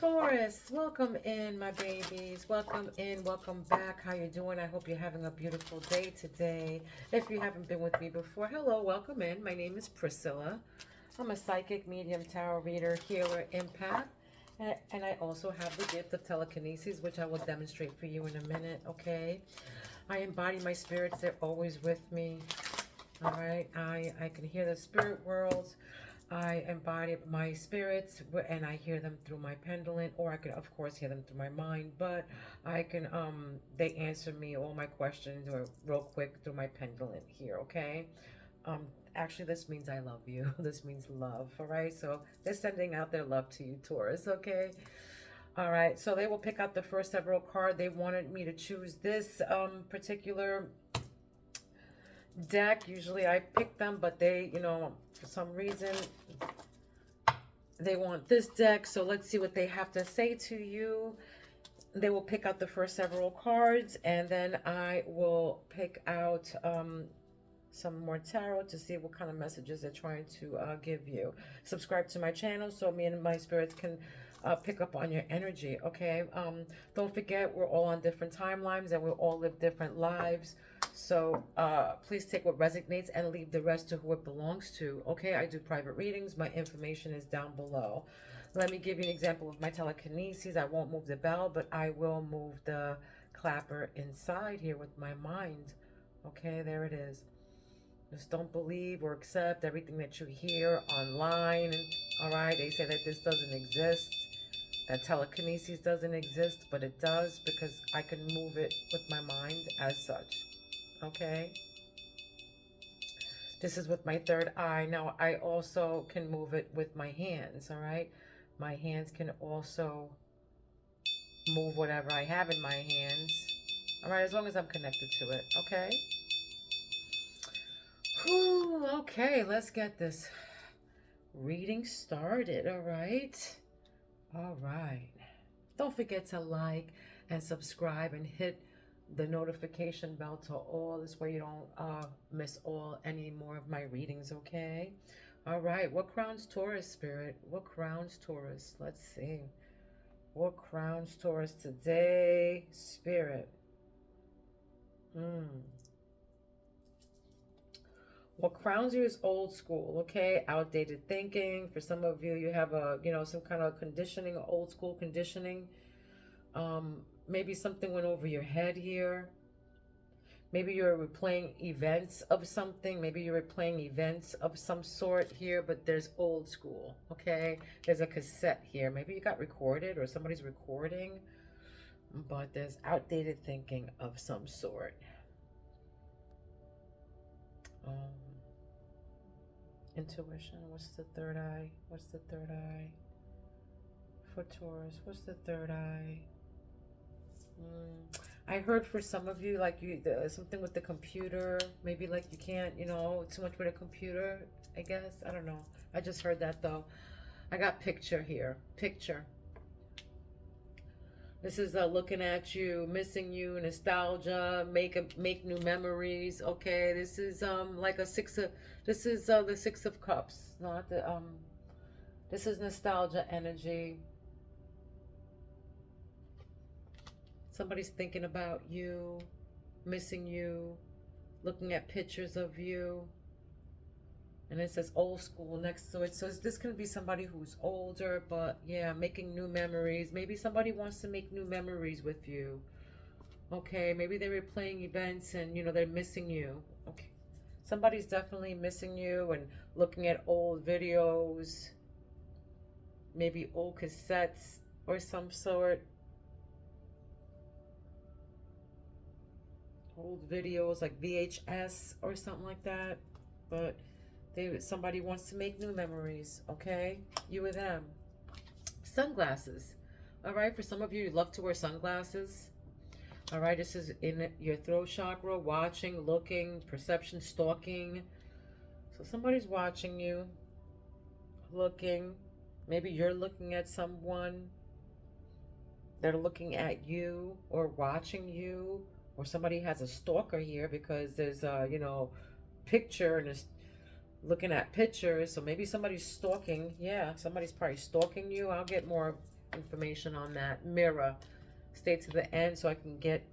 Taurus, welcome in, my babies. Welcome in, welcome back. How you doing? I hope you're having a beautiful day today. If you haven't been with me before, hello, welcome in. My name is Priscilla. I'm a psychic, medium, tarot reader, healer, empath. And I also have the gift of telekinesis, which I will demonstrate for you in a minute, okay? I embody my spirits. They're always with me, all right? I can hear the spirit worlds. I embody my spirits and I hear them through my pendulum, or I can of course hear them through my mind, but I can they answer me all my questions or real quick through my pendulum here, okay? um Actually, this means I love you. This means love, all right? So they're sending out their love to you, Taurus, okay? All right, so they will pick out the first several card. They wanted me to choose this particular deck. Usually I pick them, but they, for some reason, they want this deck. So let's see what they have to say to you. They will pick out the first several cards, and then I will pick out some more tarot to see what kind of messages they're trying to give you. Subscribe to my channel so me and my spirits can pick up on your energy, okay? Don't forget, we're all on different timelines and we all live different lives. So please take what resonates and leave the rest to who it belongs to, okay? I do private readings. My information is down below. Let me give you an example of my telekinesis. I won't move the bell, but I will move the clapper inside here with my mind. Okay, there it is. Just don't believe or accept everything that you hear online. All right, they say that this doesn't exist, that telekinesis doesn't exist, but it does, because I can move it with my mind as such. Okay, this is with my third eye. Now I also can move it with my hands. All right, my hands can also move whatever I have in my hands. All right, as long as I'm connected to it. Okay. Whew, okay, let's get this reading started. All right. All right. Don't forget to like and subscribe and hit the notification bell to all. This way you don't miss any more of my readings, okay? All right. What crowns Taurus, Spirit? What crowns Taurus? Let's see. What crowns Taurus today, Spirit? What crowns you is old school, okay? Outdated thinking. For some of you, you have some kind of conditioning, old school conditioning. Maybe something went over your head here. Maybe you're replaying events of something. Maybe you're replaying events of some sort here, but there's old school, okay? There's a cassette here. Maybe you got recorded or somebody's recording, but there's outdated thinking of some sort. Intuition. What's the third eye? What's the third eye for Taurus? What's the third eye? I heard for some of you, like something with the computer. Maybe like you can't, too much with a computer, I guess. I don't know. I just heard that though. I got picture here. Picture. This is looking at you, missing you, nostalgia, make new memories. Okay, this is like a this is the 6 of Cups, not the this is nostalgia energy. Somebody's thinking about you, missing you, looking at pictures of you. And it says old school next to it. So this can be somebody who's older, but yeah, making new memories. Maybe somebody wants to make new memories with you. Okay, maybe they were playing events and, they're missing you. Okay, somebody's definitely missing you and looking at old videos. Maybe old cassettes or some sort. Old videos like VHS or something like that. But somebody wants to make new memories, okay? You and them. Sunglasses. All right, for some of you, you love to wear sunglasses. All right, this is in your throat chakra, watching, looking, perception, stalking. So somebody's watching you, looking. Maybe you're looking at someone. They're looking at you or watching you. Or somebody has a stalker here because there's a, picture and it's looking at pictures. So maybe somebody's stalking. Yeah, somebody's probably stalking you. I'll get more information on that. Mirror. Stay to the end so I can get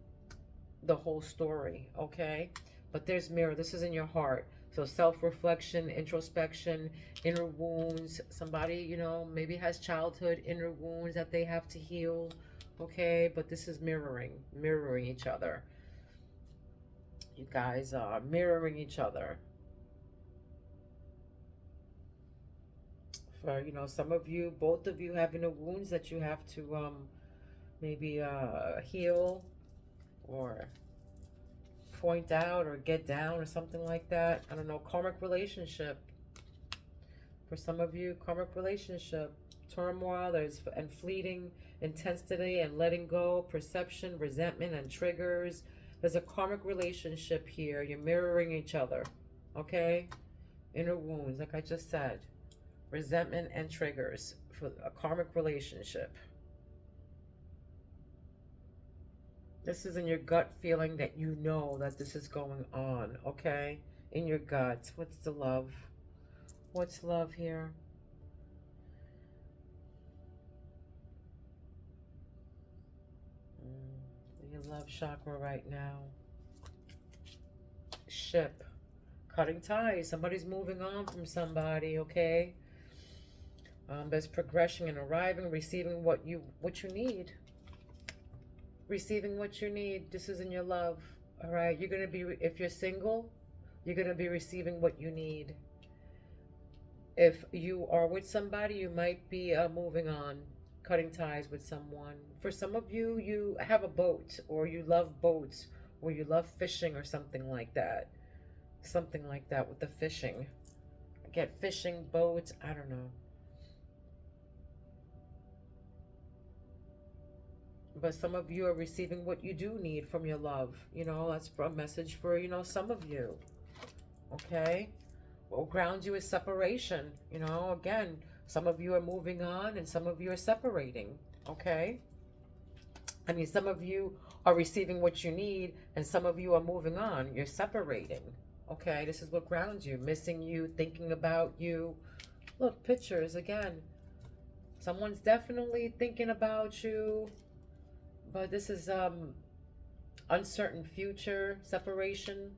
the whole story, okay? But there's mirror. This is in your heart. So self-reflection, introspection, inner wounds. Somebody, you know, maybe has childhood inner wounds that they have to heal, okay? But this is mirroring each other. You guys are mirroring each other. For, you know, some of you, both of you have inner wounds that you have to maybe heal or point out or get down or something like that. I don't know. Karmic relationship. For some of you, karmic relationship. Turmoil and fleeting intensity and letting go, perception, resentment, and triggers. There's a karmic relationship here. You're mirroring each other. Okay? Inner wounds, like I just said. Resentment and triggers for a karmic relationship. This is in your gut feeling that you know that this is going on, okay? In your gut. What's the love? What's love here? Your love chakra right now. Ship. Cutting ties. Somebody's moving on from somebody, okay? There's progression and arriving, receiving what you need. Receiving what you need. This is in your love. All right. You're going to be, if you're single, you're going to be receiving what you need. If you are with somebody, you might be moving on, cutting ties with someone. For some of you, you have a boat, or you love boats, or you love fishing or something like that. Something like that with the fishing. Get fishing, boats, I don't know. But some of you are receiving what you do need from your love. You know, that's a message for, you know, some of you. Okay? What grounds you is separation. You know, again, some of you are moving on and some of you are separating. Okay? I mean, some of you are receiving what you need and some of you are moving on. You're separating. Okay? This is what grounds you. Missing you, thinking about you. Look, pictures again. Someone's definitely thinking about you. But this is uncertain future, separation,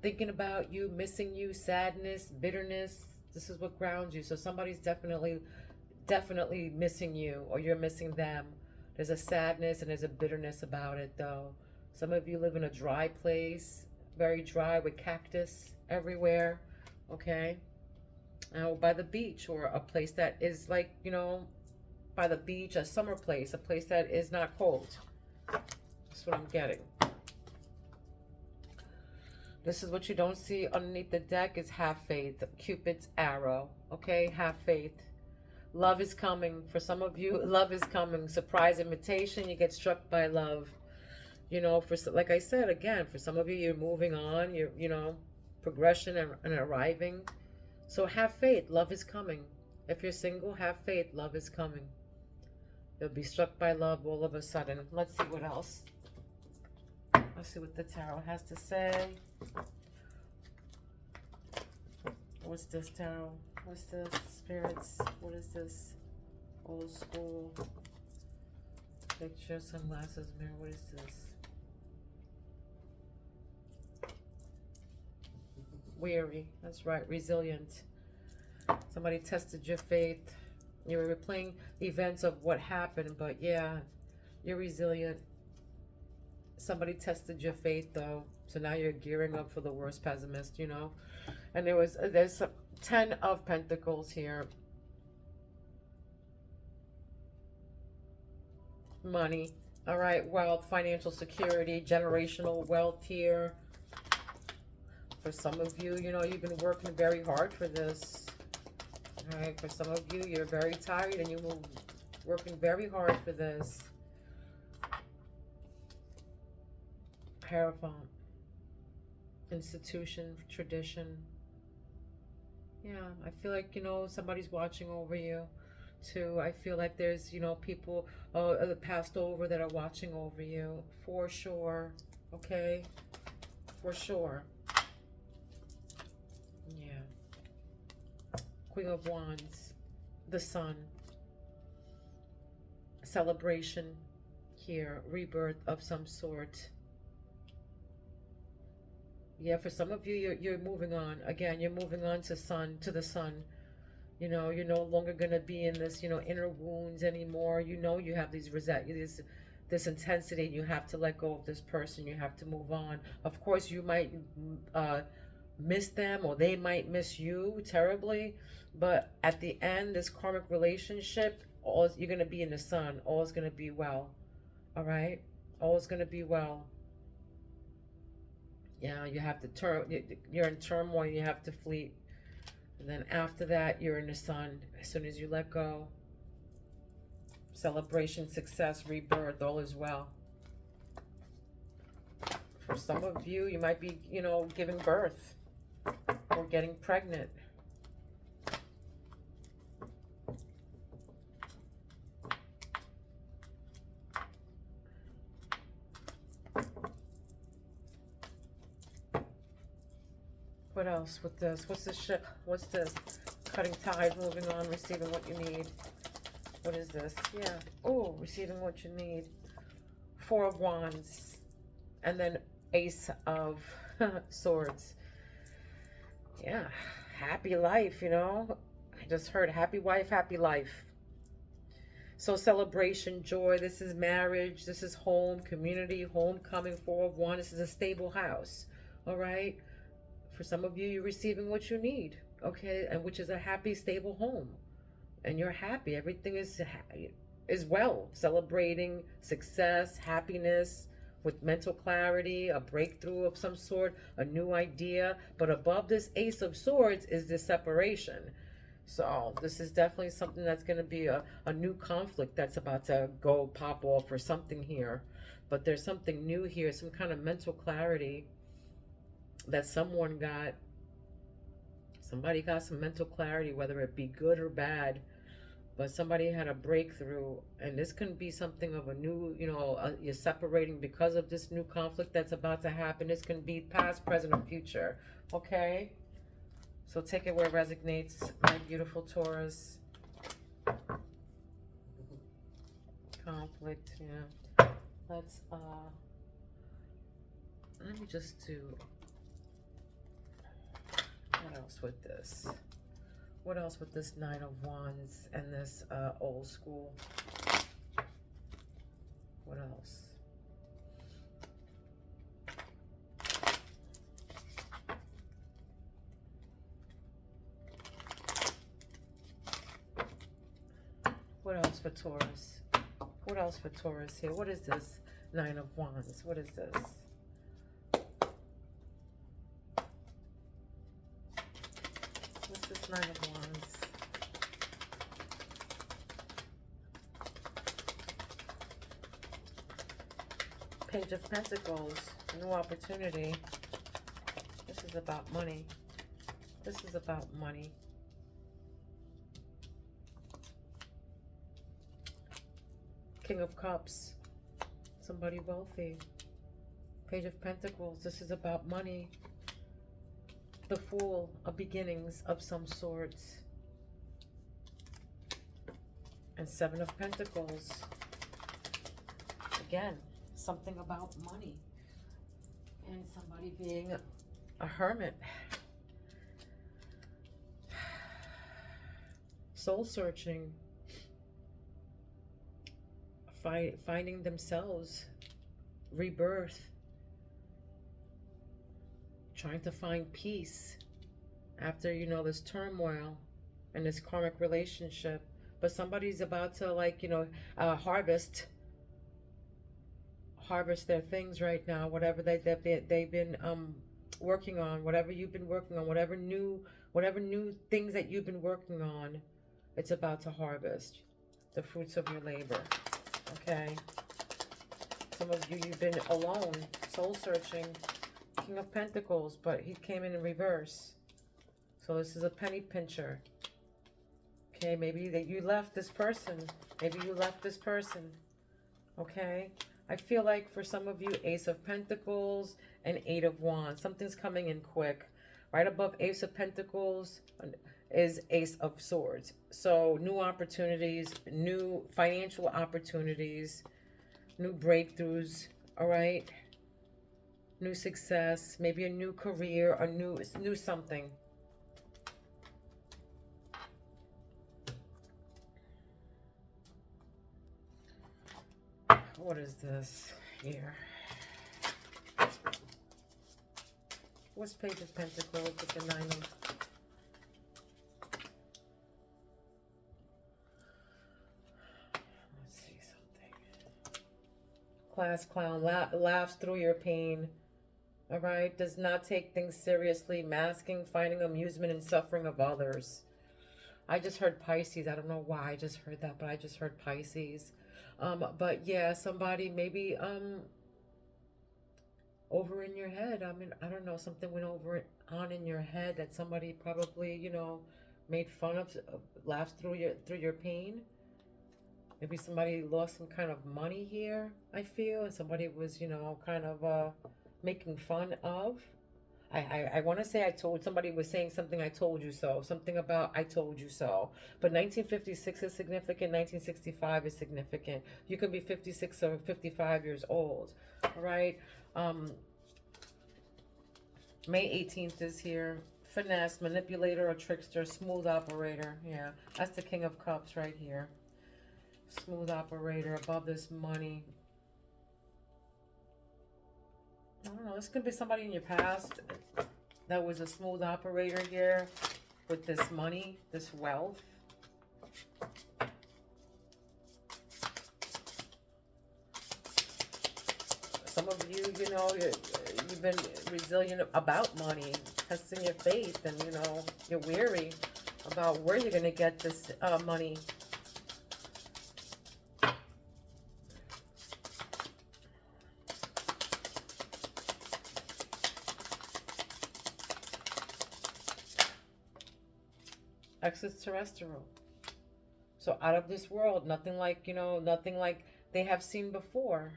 thinking about you, missing you, sadness, bitterness. This is what grounds you. So somebody's definitely missing you, or you're missing them. There's a sadness and there's a bitterness about it, though. Some of you live in a dry place, very dry with cactus everywhere, okay? By the beach, or a place that is like, you know, by the beach, a summer place, a place that is not cold. That's what I'm getting. This is what you don't see underneath the deck is have faith. Cupid's arrow. Okay, have faith. Love is coming. For some of you, love is coming. Surprise invitation. You get struck by love. You know, for, like I said, again, for some of you, you're moving on. You're, you know, progression and arriving. So have faith. Love is coming. If you're single, have faith. Love is coming. You'll be struck by love all of a sudden. Let's see what else. Let's see what the tarot has to say. What's this tarot? What's this? Spirits. What is this? Old school. Picture, sunglasses, mirror. What is this? Weary. That's right. Resilient. Somebody tested your faith. You were replaying the events of what happened, but yeah, you're resilient. Somebody tested your faith, though, so now you're gearing up for the worst, pessimist, you know. And there's 10 of Pentacles here. Money, all right, wealth, financial security, generational wealth here. For some of you, you know, you've been working very hard for this. All right, for some of you, you're very tired and you're working very hard for this. Hierophant. Institution, tradition. Yeah, I feel like, you know, somebody's watching over you too. I feel like there's, you know, people that passed over that are watching over you. For sure. Okay? For sure. Queen of Wands, the Sun, celebration here, rebirth of some sort. Yeah, for some of you, you're moving on. Again, you're moving on to the sun. You know, you're no longer gonna be in this, you know, inner wounds anymore. You know, you have this intensity. You have to let go of this person. You have to move on. Of course, you might miss them, or they might miss you terribly. But at the end, this karmic relationship, all you're gonna be in the sun. All is gonna be well. All right, all is gonna be well. Yeah, you have to turn. You're in turmoil. You have to flee. And then after that, you're in the sun. As soon as you let go, celebration, success, rebirth, all is well. For some of you, you might be, you know, giving birth or getting pregnant. What else with this? What's this ship? What's this? Cutting ties, moving on, receiving what you need. What is this? Yeah. Oh, receiving what you need. Four of Wands. And then Ace of Swords. Yeah. Happy life, you know. I just heard happy wife, happy life. So celebration, joy. This is marriage. This is home, community, homecoming. Four of Wands. This is a stable house. All right. For some of you, you're receiving what you need, okay, and which is a happy, stable home, and you're happy. Everything is well. Celebrating success, happiness, with mental clarity, a breakthrough of some sort, a new idea. But above this Ace of Swords is this separation. So this is definitely something that's going to be a new conflict that's about to go pop off or something here. But there's something new here, some kind of mental clarity that somebody got some mental clarity, whether it be good or bad, but somebody had a breakthrough. And this can be something of a new, you know, you're separating because of this new conflict that's about to happen. This can be past, present, or future. Okay, so take it where it resonates, my beautiful Taurus. Conflict. Yeah, let's let me just do, what else with this? What else with this Nine of Wands and this old school? What else? What else for Taurus? What else for Taurus here? What is this Nine of Wands? What is this? What's this Nine of Wands? Page of Pentacles, new opportunity. This is about money. This is about money. King of Cups, somebody wealthy. Page of Pentacles, this is about money. The Fool, a beginnings of some sorts. And Seven of Pentacles. Again, something about money. And somebody being a hermit. Soul searching. Finding themselves. Rebirth. Trying to find peace after, you know, this turmoil and this karmic relationship. But somebody's about to, like, you know, harvest their things right now, whatever they've been working on, whatever you've been working on, whatever new things that you've been working on, it's about to harvest the fruits of your labor. Okay, some of you, you've been alone, soul searching. King of Pentacles, but he came in reverse. So this is a penny pincher. Okay, maybe that you left this person. Maybe you left this person. Okay, I feel like for some of you, Ace of Pentacles and Eight of Wands. Something's coming in quick. Right above Ace of Pentacles is Ace of Swords. So new opportunities, new financial opportunities, new breakthroughs, all right? New success, maybe a new career, a new something. What is this here? What's Page of Pentacles with the 9 of... Let's see something. Class clown, laughs through your pain. All right? Does not take things seriously. Masking, finding amusement in suffering of others. I just heard Pisces. I don't know why I just heard that, but I just heard Pisces. But yeah, somebody maybe over in your head. I mean, I don't know, something went on in your head that somebody probably, you know, made fun of, laughed through your pain. Maybe somebody lost some kind of money here, I feel, and somebody was, you know, kind of making fun of. I want to say somebody was saying something, I told you so. Something about I told you so. But 1956 is significant. 1965 is significant. You could be 56 or 55 years old. All right. May 18th is here. Finesse, manipulator or trickster, smooth operator. Yeah, that's the King of Cups right here. Smooth operator above this money. I don't know, this could be somebody in your past that was a smooth operator here with this money, this wealth. Some of you, you know, you've been resilient about money, testing your faith, and, you know, you're weary about where you're going to get this money. Extraterrestrial. So out of this world, nothing like, you know, nothing like they have seen before.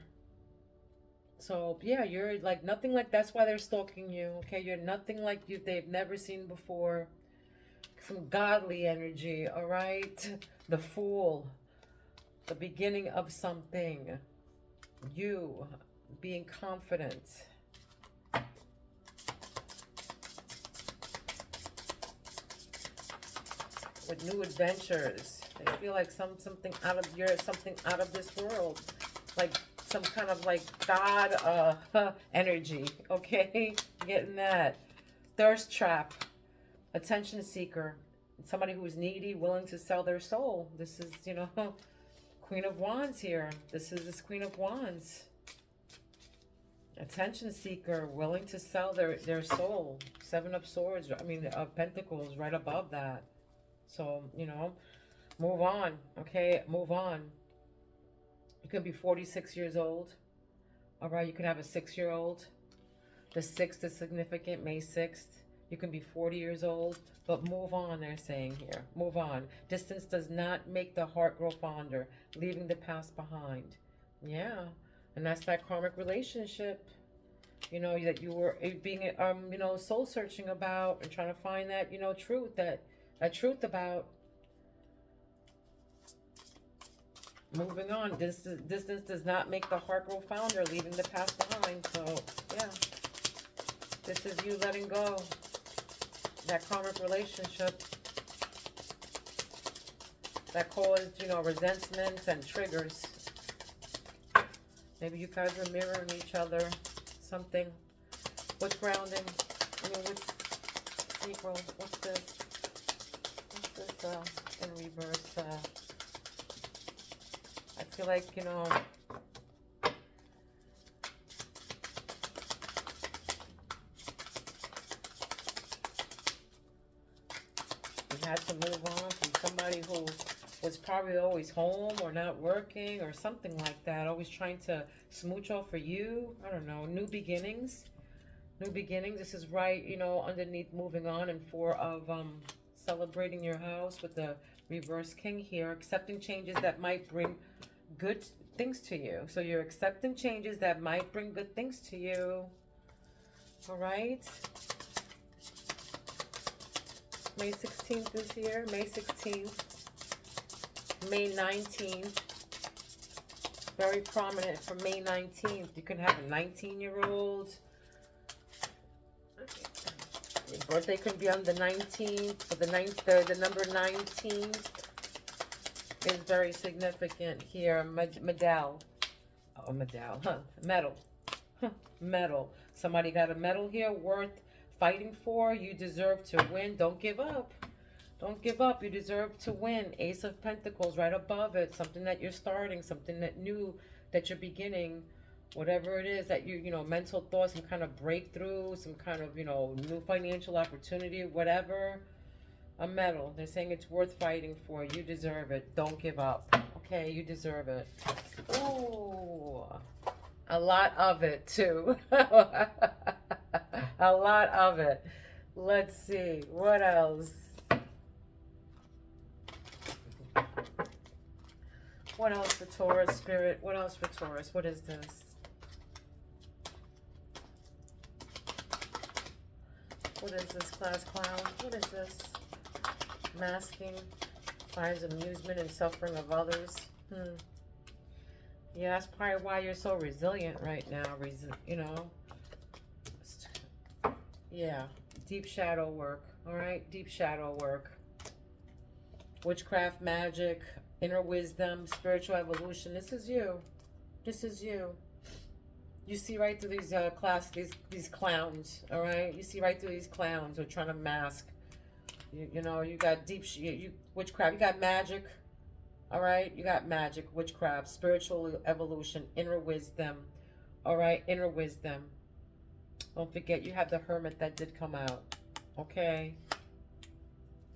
So yeah, you're like nothing like, that's why they're stalking you. Okay, you're nothing like they've never seen before. Some godly energy, all right? The Fool, the beginning of something. You being confident. With new adventures. I feel like something out of this world. Like some kind of like God energy. Okay? Getting that. Thirst trap. Attention seeker. Somebody who's needy, willing to sell their soul. This is, you know, Queen of Wands here. This Queen of Wands. Attention seeker, willing to sell their soul. Seven of Swords, I mean, of Pentacles right above that. So, you know, move on, okay? Move on. You could be 46 years old. All right, you could have a 6-year-old. The 6th is significant, May 6th. You can be 40 years old, but move on, they're saying here. Move on. Distance does not make the heart grow fonder, leaving the past behind. Yeah, and that's that karmic relationship, you know, that you were being, you know, soul searching about and trying to find that, you know, truth, that truth about. Moving on. Distance does not make the heart grow fonder, leaving the past behind. So, yeah. This is you letting go. That karmic relationship that caused, you know, resentments and triggers. Maybe you guys are mirroring each other. Something. What's grounding? I mean, what's April? What's this? What's this in reverse? I feel like, you know, you had to move on from somebody who was probably always home or not working or something like that, always trying to smooch off for you. I don't know, new beginnings. New beginnings. This is right, you know, underneath moving on, and 4 of celebrating your house with the reverse king here, accepting changes that might bring good things to you. So you're accepting changes that might bring good things to you. All right. May 16th is here. May 16th. May 19th. Very prominent for May 19th. You can have a 19-year-old. Your birthday could be on the 19th. But the number 19 is very significant here. Medal. Oh, medal. Huh. Medal. Huh. Medal. Somebody got a medal here worth fighting for. You deserve to win. Don't give up. Don't give up. You deserve to win. Ace of Pentacles right above it. Something that you're starting. Something that new that you're beginning. Whatever it is that you know, mental thoughts, some kind of breakthrough, some kind of, you know, new financial opportunity, whatever. A medal. They're saying it's worth fighting for. You deserve it. Don't give up. Okay, you deserve it. Ooh. A lot of it, too. A lot of it. Let's see. What else? What else for Taurus, Spirit? What else for Taurus? What is this? What is this, class clown? What is this? Masking. Finds amusement in suffering of others. Yeah, that's probably why you're so resilient right now. You know? Yeah. Deep shadow work. All right? Deep shadow work. Witchcraft, magic, inner wisdom, spiritual evolution. This is you. This is you. You see right through these these clowns, all right? You see right through these clowns who are trying to mask. You know, you got deep, witchcraft. You got magic, all right? You got magic, witchcraft, spiritual evolution, inner wisdom, all right? Inner wisdom. Don't forget, you have the Hermit that did come out, okay?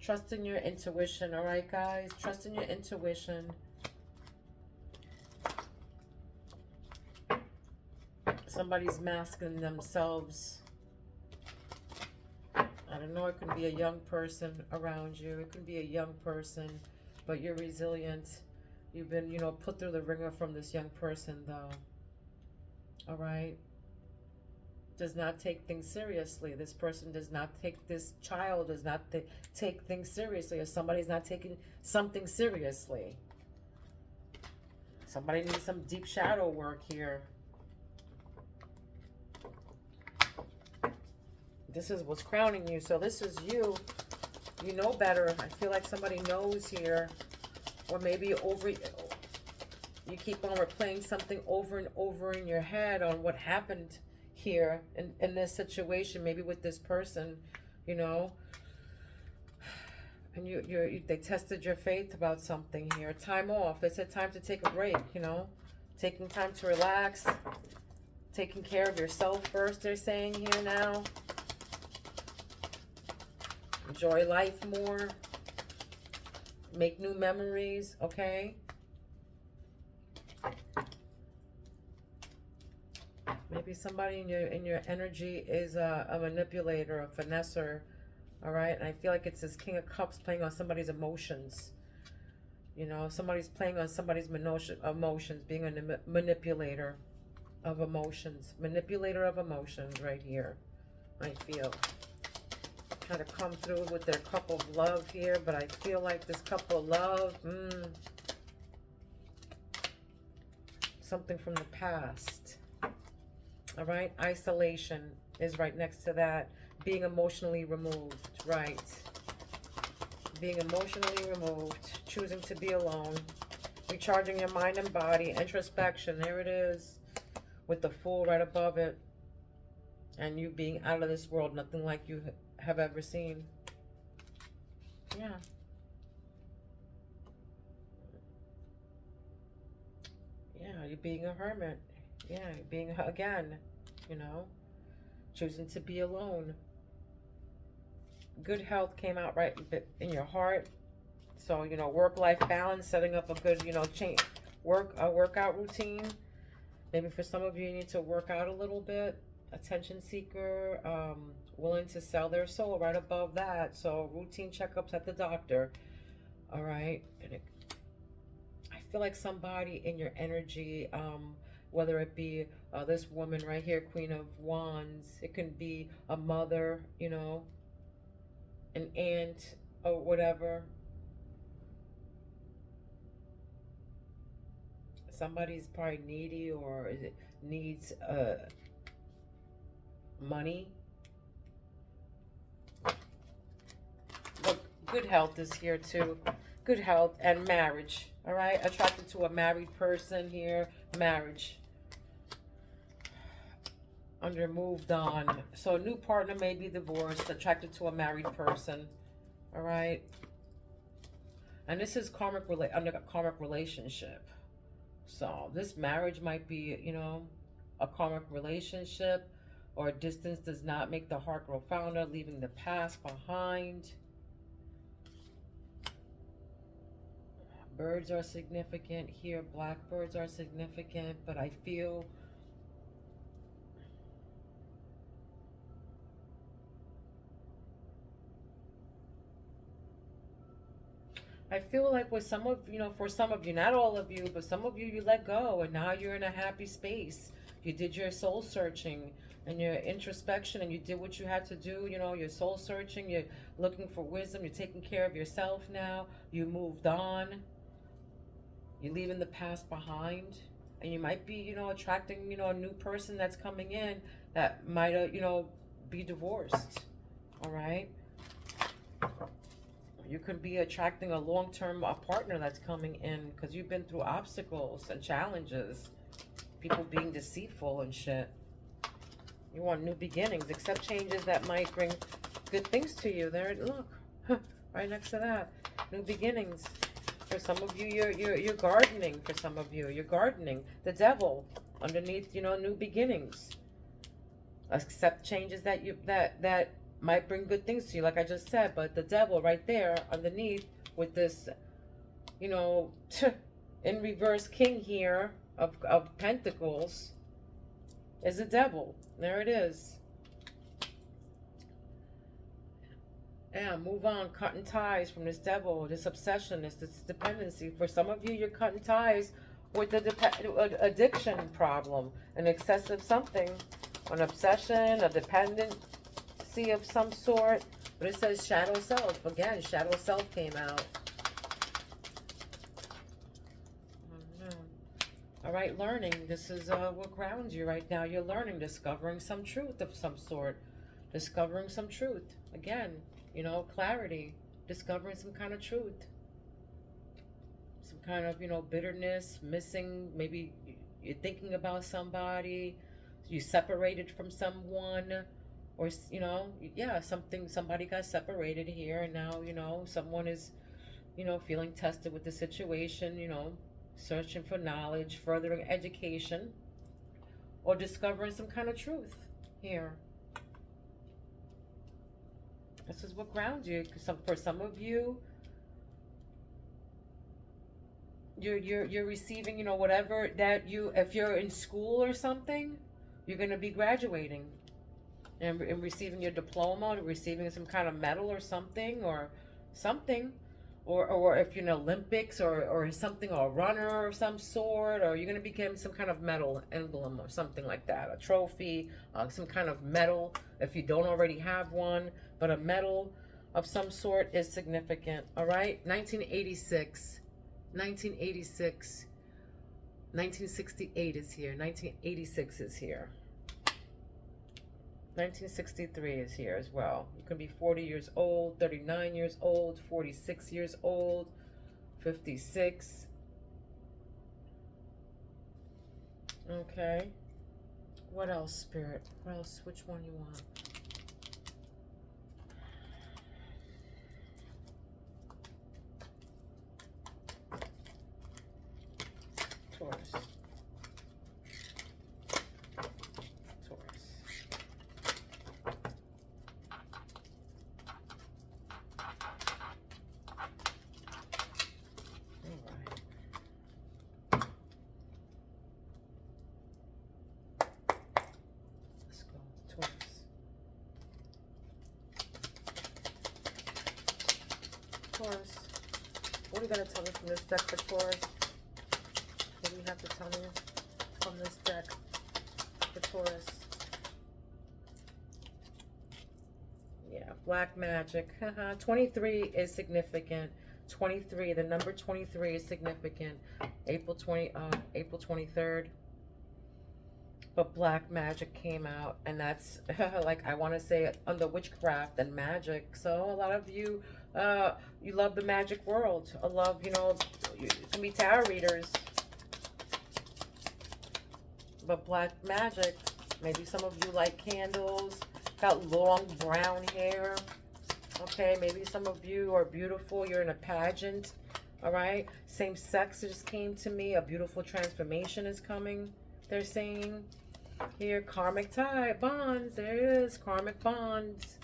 Trust in your intuition, all right, guys? Trust in your intuition. Somebody's masking themselves. I don't know, it could be a young person around you. It could be a young person, but you're resilient. You've been, you know, put through the ringer from this young person, though. All right? Does not take things seriously. This person does not take, this child does not take things seriously, or somebody's not taking something seriously. Somebody needs some deep shadow work here. This is what's crowning you. So this is you. You know better. I feel like somebody knows here. Or maybe you keep on replaying something over and over in your head on what happened here in this situation, maybe with this person, you know. And they tested your faith about something here. Time off. They said time to take a break, you know. Taking time to relax. Taking care of yourself first, they're saying here now. Enjoy life more. Make new memories, okay? Maybe somebody in your energy is a manipulator, a finesser, all right? And I feel like it's this King of Cups playing on somebody's emotions. You know, somebody's playing on somebody's emotions, being a manipulator of emotions. Manipulator of emotions right here, I feel. Try to come through with their cup of love here, but I feel like this cup of love, something from the past. All right, isolation is right next to that. Being emotionally removed, right? Being emotionally removed, choosing to be alone, recharging your mind and body, introspection, there it is, with the Fool right above it, and you being out of this world, nothing like you have ever seen. Yeah. Yeah, you're being a hermit. Yeah, you're being, again, you know, choosing to be alone. Good health came out right in your heart. So, you know, work-life balance, setting up a good, you know, workout routine. Maybe for some of you, you need to work out a little bit. Attention seeker, willing to sell their soul right above that. So routine checkups at the doctor. All right. And I feel like somebody in your energy, whether it be this woman right here, Queen of Wands, it can be a mother, you know, an aunt or whatever. Somebody's probably needy or needs money. But good health is here too. Good health and marriage. All right, attracted to a married person here. Marriage. Under moved on. So a new partner may be divorced, attracted to a married person. All right. And this is under a karmic relationship. So this marriage might be, you know, a karmic relationship, or distance does not make the heart grow fonder, leaving the past behind. Birds are significant here. Blackbirds are significant, but I feel like with some of, you know, for some of you, not all of you, but some of you, you let go and now you're in a happy space. You did your soul searching and your introspection and you did what you had to do. You know, you're soul searching, you're looking for wisdom, you're taking care of yourself now. You moved on. You're leaving the past behind. And you might be, you know, attracting, you know, a new person that's coming in that might, you know, be divorced. All right. You could be attracting a long-term partner that's coming in because you've been through obstacles and challenges. People being deceitful and shit. You want new beginnings. Accept changes that might bring good things to you. There, look. Right next to that. New beginnings. For some of you, you're gardening. For some of you, you're gardening. The devil. Underneath, you know, new beginnings. Accept changes that might bring good things to you, like I just said. But the devil right there underneath with this, you know, in reverse king here of pentacles is the devil. There it is. Yeah, move on. Cutting ties from this devil, this obsession, this dependency. For some of you, you're cutting ties with the addiction problem, an excessive something, an obsession, a dependency of some sort. But it says shadow self. Again, shadow self came out. All right, learning. This is what grounds you right now. You're learning, discovering some truth of some sort. Discovering some truth. Again, you know, clarity. Discovering some kind of truth. Some kind of, you know, bitterness, missing. Maybe you're thinking about somebody. You separated from someone. Or, you know, yeah, somebody got separated here. And now, you know, someone is, you know, feeling tested with the situation, you know. Searching for knowledge, furthering education, or discovering some kind of truth here. This is what grounds you. For some of you, you're receiving, you know, whatever that if you're in school or something, you're going to be graduating and receiving your diploma, or receiving some kind of medal or something, or if you're in Olympics or something, or a runner of some sort, or you're going to become some kind of medal, emblem, or something like that, a trophy, some kind of medal, if you don't already have one. But a medal of some sort is significant. All right, 1986, 1968 is here, 1986 is here. 1963 is here as well. You can be 40 years old, 39 years old, 46 years old, 56. Okay. What else, Spirit? What else? Which one you want? Taurus. Taurus. What are you going to tell me from this deck for Taurus? What do you have to tell me from this deck for Taurus? Yeah, Black magic. 23 is significant. 23, the number 23 is significant. April 23rd. But black magic came out, and that's like, I want to say, under witchcraft and magic. So a lot of you, you love the magic world. I love, you know, you can be tarot readers. But black magic, maybe some of you like candles, got long brown hair. Okay, maybe some of you are beautiful. You're in a pageant. All right, same sex just came to me. A beautiful transformation is coming, they're saying. Here, karmic tie, bonds, there it is, karmic bonds.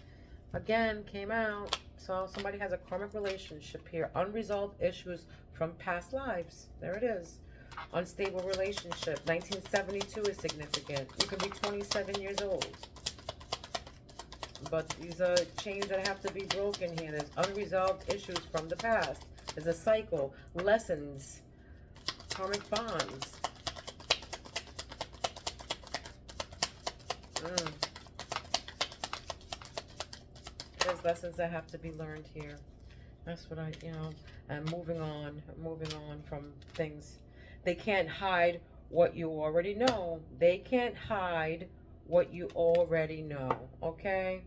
Again, came out. So somebody has a karmic relationship here. Unresolved issues from past lives. There it is. Unstable relationship. 1972 is significant. You can be 27 years old. But these are chains that have to be broken here. There's unresolved issues from the past. There's a cycle. Lessons. Karmic bonds. There's lessons that have to be learned here. That's what I, you know, and moving on from things. They can't hide what you already know. They can't hide what you already know, okay?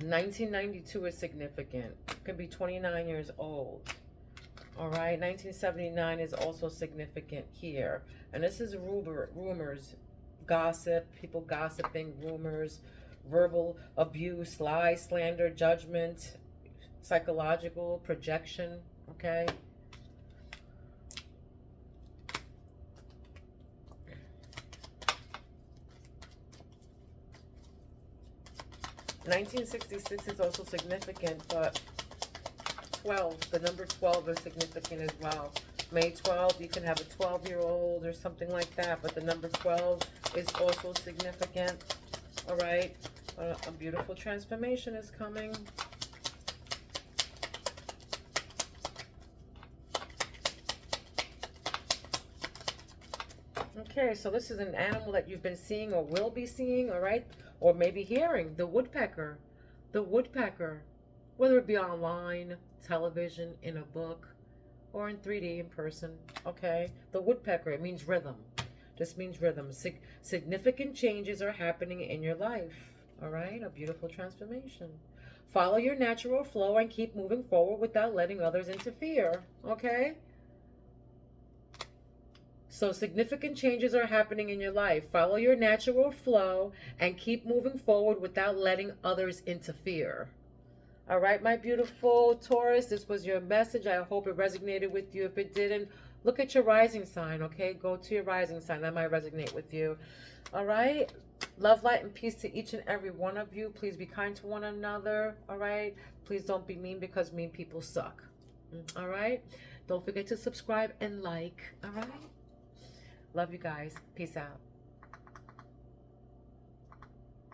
1992 is significant. Could be 29 years old. All right, 1979 is also significant here. And this is rumors, gossip, people gossiping, rumors, verbal abuse, lies, slander, judgment, psychological projection, okay? (1966) is also significant, but 12, the number 12 is significant as well. May 12, you can have a 12-year-old or something like that, but the number 12 is also significant. All right, a beautiful transformation is coming. Okay, so this is an animal that you've been seeing or will be seeing, all right? Or maybe hearing, the woodpecker. The woodpecker, whether it be online, television, in a book, or in 3D in person, okay? The woodpecker, it means rhythm. This means rhythm. Significant changes are happening in your life, all right? A beautiful transformation. Follow your natural flow and keep moving forward without letting others interfere, okay? So significant changes are happening in your life. Follow your natural flow and keep moving forward without letting others interfere. All right, my beautiful Taurus, this was your message. I hope it resonated with you. If it didn't, look at your rising sign, okay? Go to your rising sign. That might resonate with you. All right? Love, light, and peace to each and every one of you. Please be kind to one another, all right? Please don't be mean, because mean people suck. All right? Don't forget to subscribe and like, all right? Love you guys. Peace out.